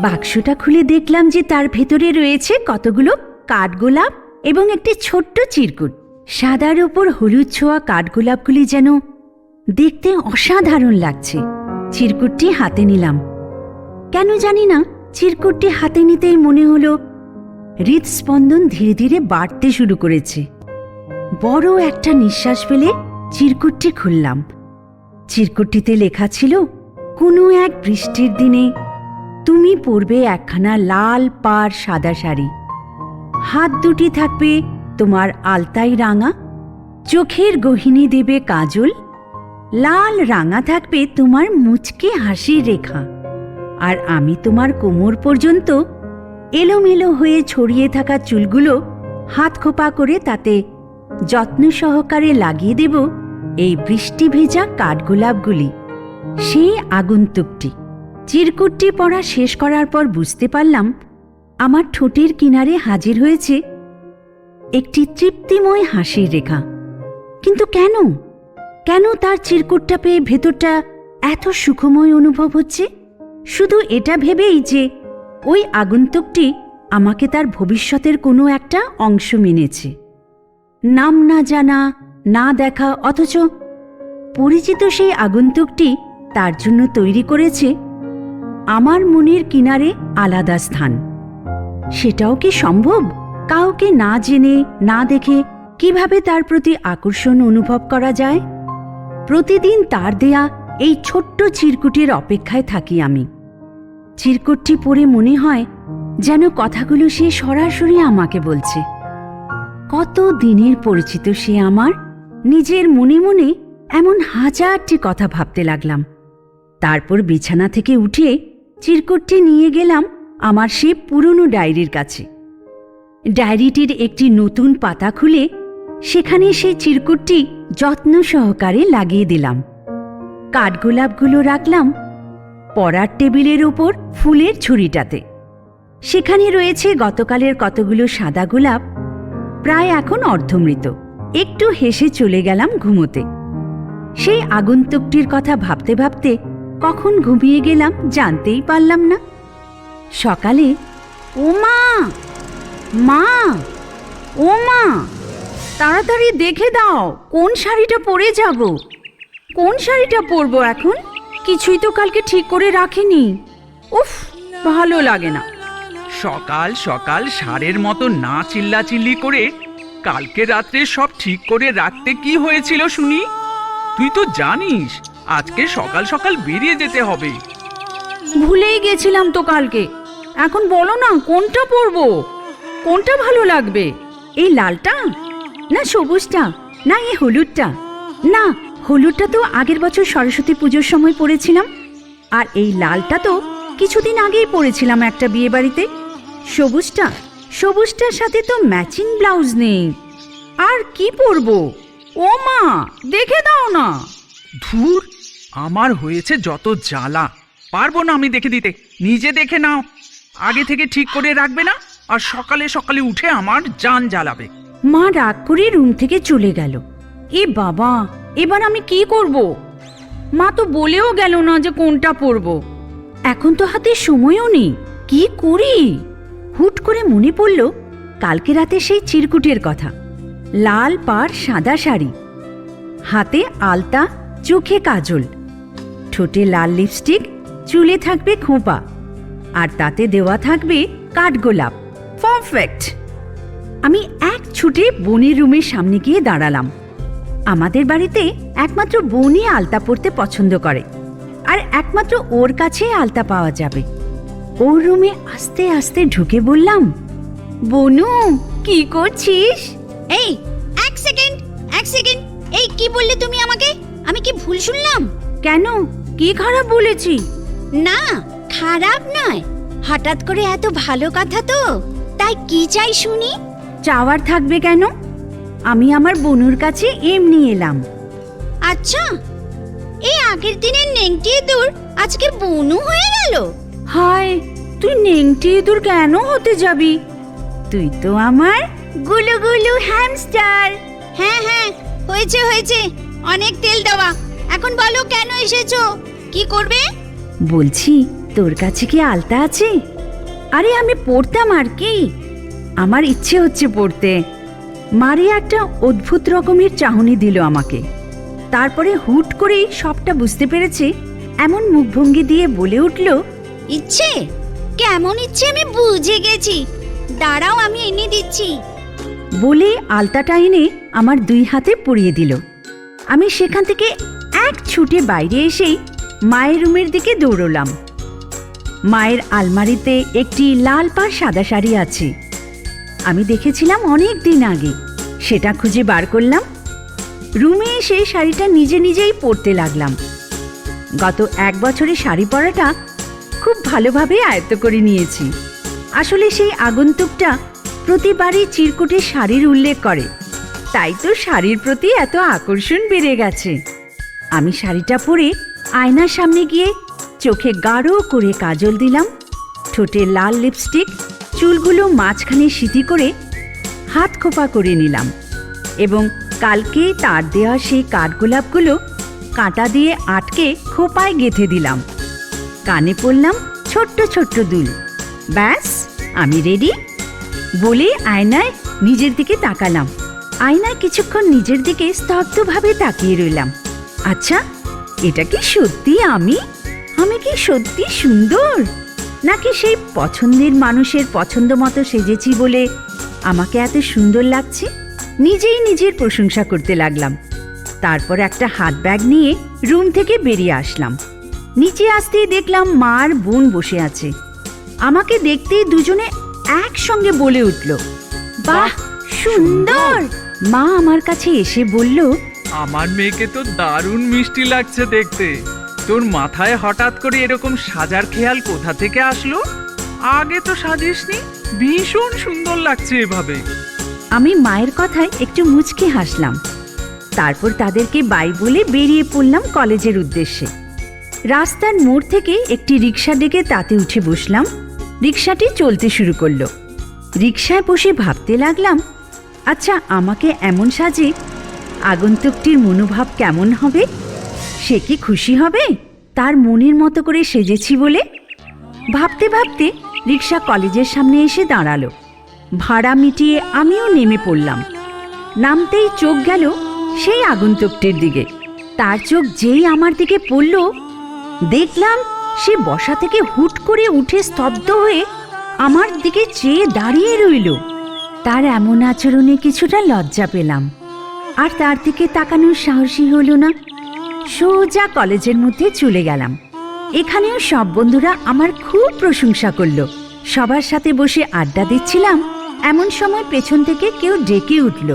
বাক্সটা খুলে দেখলাম যে তার ভেতরে রয়েছে কতগুলো কাঠগোলাপ এবং একটি ছোট্ট চিরকুট। সাদার উপর হলুদ ছোঁয়া কাঠগোলাপগুলি যেন দেখতে অসাধারণ লাগছে। চিরকুটটি হাতে নিলাম। কেন জানি না, চিরকুটটি হাতে নিতেই মনে হলো হৃদস্পন্দন ধীরে ধীরে বাড়তে শুরু করেছে। বড় একটা নিঃশ্বাস ফেলে চিরকুটটি খুললাম। চিরকুটটিতে লেখা ছিল, কোনো এক বৃষ্টির দিনে তুমি পরবে একখানা লাল পাড় সাদা শাড়ি, হাত দুটি থাকবে তোমার আলতাই রাঙা, চোখের গহিনী দেবে কাজল, লাল রাঙা থাকবে তোমার মুচকে হাসির রেখা, আর আমি তোমার কোমর পর্যন্ত এলোমেলো হয়ে ছড়িয়ে থাকা চুলগুলো হাত খোপা করে তাতে যত্ন সহকারে লাগিয়ে দেব এই বৃষ্টি ভেজা কাঠগোলাপগুলি। সেই আগন্তুকটি। চিরকুটটি পড়া শেষ করার পর বুঝতে পারলাম আমার ঠোঁটের কিনারে হাজির হয়েছে একটি তৃপ্তিময় হাসির রেখা। কিন্তু কেন কেন তার চিরকুটটা পেয়ে ভেতরটা এত সুখময় অনুভব হচ্ছে? শুধু এটা ভেবেই যে ওই আগন্তুকটি আমাকে তার ভবিষ্যতের কোনো একটা অংশ মেনেছে। নাম না জানা, না দেখা, অথচ পরিচিত সেই আগন্তুকটি তার জন্য তৈরি করেছে আমার মনের কিনারে আলাদা স্থান। সেটাও কি সম্ভব? কাউকে না জেনে না দেখে কিভাবে তার প্রতি আকর্ষণ অনুভব করা যায়? প্রতিদিন তার দেয়া এই ছোট্ট চিরকুটের অপেক্ষায় থাকি আমি। চিরকুটটি পড়ে মনে হয় যেন কথাগুলো সে সরাসরি আমাকে বলছে। কত দিনের পরিচিত সে আমার। নিজের মনে মনে এমন হাজারটি কথা ভাবতে লাগলাম। তারপর বিছানা থেকে উঠে চিরকুটটি নিয়ে গেলাম আমার সে পুরনো ডায়েরির কাছে। ডায়েরিটির একটি নতুন পাতা খুলে সেখানে সেই চিরকুটটি যত্ন সহকারে লাগিয়ে দিলাম। কাঠগোলাপগুলো রাখলাম পড়ার টেবিলের ওপর ফুলের ঝুড়িটাতে। সেখানে রয়েছে গতকালের কতগুলো সাদা গোলাপ, প্রায় এখন অর্ধমৃত। একটু হেসে চলে গেলাম ঘুমোতে। সেই আগন্তুকটির কথা ভাবতে ভাবতে কখন ঘুমিয়ে গেলাম জানতেই পারলাম না। সকালে, ও মা, মা, ও মা, তাড়াতাড়ি দেখে দাও কোন শাড়িটা পরে যাব। কোন শাড়িটা পরবো এখন? কিছুই তো কালকে ঠিক করে রাখিনি। উফ, ভালো লাগে না। সকাল সকাল ষাঁড়ের মতো না চিল্লাচিল্লি করে কালকে রাত্রে সব ঠিক করে রাখতে কি হয়েছিল শুনি? তুই তো জানিস আজকে সকাল সকাল বেরিয়ে যেতে হবে। ভুলেই গেছিলাম তো কালকে। এখন বলো না কোনটা পরবো? কোনটা ভালো লাগবে? এই লালটা, না সবুজটা, না এই হলুদটা? না, হলুদটা তো আগের বছর সরস্বতী পুজোর সময় পরেছিলাম, আর এই লালটা তো কিছুদিন আগেই পরেছিলাম একটা বিয়ে বাড়িতে। সবুজটা, সবুজটার সাথে তো ম্যাচিং ব্লাউজ নেই। আর কি পরবো? ও মা, দেখে দাও না। ধুর, আমার হয়েছে যত জ্বালা। পারবো না আমি দেখে দিতে। নিজে দেখে নাও। আগে থেকে ঠিক করে রাখবে না, আর সকালে সকালে উঠে আমার জান জ্বালাবে। মা রাগ করে রুম থেকে চলে গেল। এ বাবা, এবার আমি কি করব? মা তো বলেও গেল না যে কোনটা পরবো। এখন তো হাতে সময়ও নেই। কি করি? হুট করে মনে পড়ল কালকে রাতে সেই চিরকুটের কথা। লাল পাড় সাদা শাড়ি, হাতে আলতা, চোখে কাজল, ঠোঁটে লাল লিপস্টিক, চুলে থাকবে খোঁপা, আর তাতে দেওয়া থাকবে কাঠগোলাপ। পারফেক্ট! আমি এক ছুটে বোনের রুমের সামনে গিয়ে দাঁড়ালাম। আমাদের বাড়িতে একমাত্র বোনই আলতা পরতে পছন্দ করে, আর একমাত্র ওর কাছে আলতা পাওয়া যাবে। ওর রুমে আস্তে আস্তে ঢুকে বললাম, বনু, কি করছিস? এই এক সেকেন্ড, এই কি বললে তুমি আমাকে? আমি কি ভুল শুনলাম? কেন, কি খারাপ বলেছি? না, খারাপ নয়, হঠাৎ করে এত ভালো কথা তো। তাই কি চাই শুনি? চাওয়ার থাকবে কেন? আমি আমার বনুর কাছে এমনি এলাম। আচ্ছা, এই আগের দিনের নেংটি ইঁদুর আজকে বনু হয়ে গেল? হায়, তুই নেংটি ইঁদুর কেন হতে যাবি? তুই তো আমার গুলু গুলু হ্যামস্টার। হ্যাঁ হ্যাঁ, হয়েছে হয়েছে, অনেক তেল দেওয়া। এখন বলো কেন এসেছো, কি করবে? বলছি, তোর কাছে কি আলতা আছে? আরে আমি পড়তাম আর কি, আমার ইচ্ছে হচ্ছে পড়তে। মারিয়া একটা অদ্ভুত রকমের চাহনি দিল আমাকে। তারপরে হুট করেই সবটা বুঝতে পেরেছে এমন মুখভঙ্গি দিয়ে বলে উঠল, ইচ্ছে? কেমন ইচ্ছে আমি বুঝে গেছি, দাঁড়াও আমি এনে দিচ্ছি। বলে আলতাটা এনে আমার 2 হাতে পরিয়ে দিল। আমি সেখান থেকে এক ছুটে বাইরে এসেই মায়ের রুমের দিকে দৌড়লাম। মায়ের আলমারিতে একটি লাল পাড় সাদা শাড়ি আছে, আমি দেখেছিলাম অনেক দিন আগে। সেটা খুঁজে বার করলাম। রুমে এসে শাড়িটা নিজে নিজেই পরতে লাগলাম। গত 1 বছরে শাড়ি পরাটা খুব ভালোভাবে আয়ত্ত করে নিয়েছি। আসলে সেই আগন্তুকটা প্রতিবারই চিরকুটে শাড়ির উল্লেখ করে, তাই তো শাড়ির প্রতি এত আকর্ষণ বেড়ে গেছে। আমি শাড়িটা পরে আয়নার সামনে গিয়ে চোখে গাঢ় করে কাজল দিলাম, ঠোঁটে লাল লিপস্টিক, চুলগুলো মাঝখানে সিঁথি করে হাত খোপা করে নিলাম এবং কালকে তার দেওয়া সেই কাঠগোলাপগুলো কাঁটা দিয়ে আটকে খোপায় গেঁথে দিলাম। কানে পরলাম ছোট্ট ছোট্ট দুল। ব্যাস, আমি রেডি। বলে আয়নায় নিজের দিকে তাকালাম। আয়নায় কিছুক্ষণ নিজের দিকে স্তব্ধভাবে তাকিয়ে রইলাম। আচ্ছা, এটা কি সত্যি আমি? আমি কি সত্যি সুন্দর, নাকি সেই পছন্দের মানুষের পছন্দ মতো সেজেছি বলে আমাকে এত সুন্দর লাগছে? নিজেই নিজের প্রশংসা করতে লাগলাম। তারপর একটা হাত ব্যাগ নিয়ে রুম থেকে বেরিয়ে আসলাম। নিচে আসতেই দেখলাম মা আর বোন বসে আছে। আমাকে দেখতেই দুজনে একসঙ্গে বলে উঠল, বাহ সুন্দর! মা আমার কাছে এসে বলল, আমার মেয়েকে তো দারুণ মিষ্টি লাগছে দেখতে। তোর মাথায় হঠাৎ করে এরকম সাজার খেয়াল কোথা থেকে আসলো? আগে তো সাজিসনি, ভীষণ সুন্দর লাগছে এভাবে। আমি মায়ের কথায় একটু মুচকি হাসলাম। তারপর তাদেরকে বাই বলে বেরিয়ে পড়লাম কলেজের উদ্দেশ্যে। রাস্তার মোড় থেকে একটি রিক্সা ডেকে তাতে উঠে বসলাম। রিক্সাটি চলতে শুরু করলো। রিক্সায় বসে ভাবতে লাগলাম, আচ্ছা আমাকে এমন সাজে আগন্তুকটির মনোভাব কেমন হবে? সে কি খুশি হবে তার মনের মতো করে সেজেছি বলে? ভাবতে ভাবতে রিক্সা কলেজের সামনে এসে দাঁড়ালো। ভাড়া মিটিয়ে আমিও নেমে পড়লাম। নামতেই চোখ গেল সেই আগন্তুকটির দিকে। তার চোখ যেই আমার দিকে পড়ল, দেখলাম সে বসা থেকে হুট করে উঠে স্তব্ধ হয়ে আমার দিকে চেয়ে দাঁড়িয়ে রইল। তার এমন আচরণে কিছুটা লজ্জা পেলাম, আর তার দিকে তাকানোর সাহসী হলো না। সোজা কলেজের মধ্যে চলে গেলাম। এখানেও সব বন্ধুরা আমার খুব প্রশংসা করলো। সবার সাথে বসে আড্ডা দিচ্ছিলাম, এমন সময় পেছন থেকে কেউ ডেকে উঠল,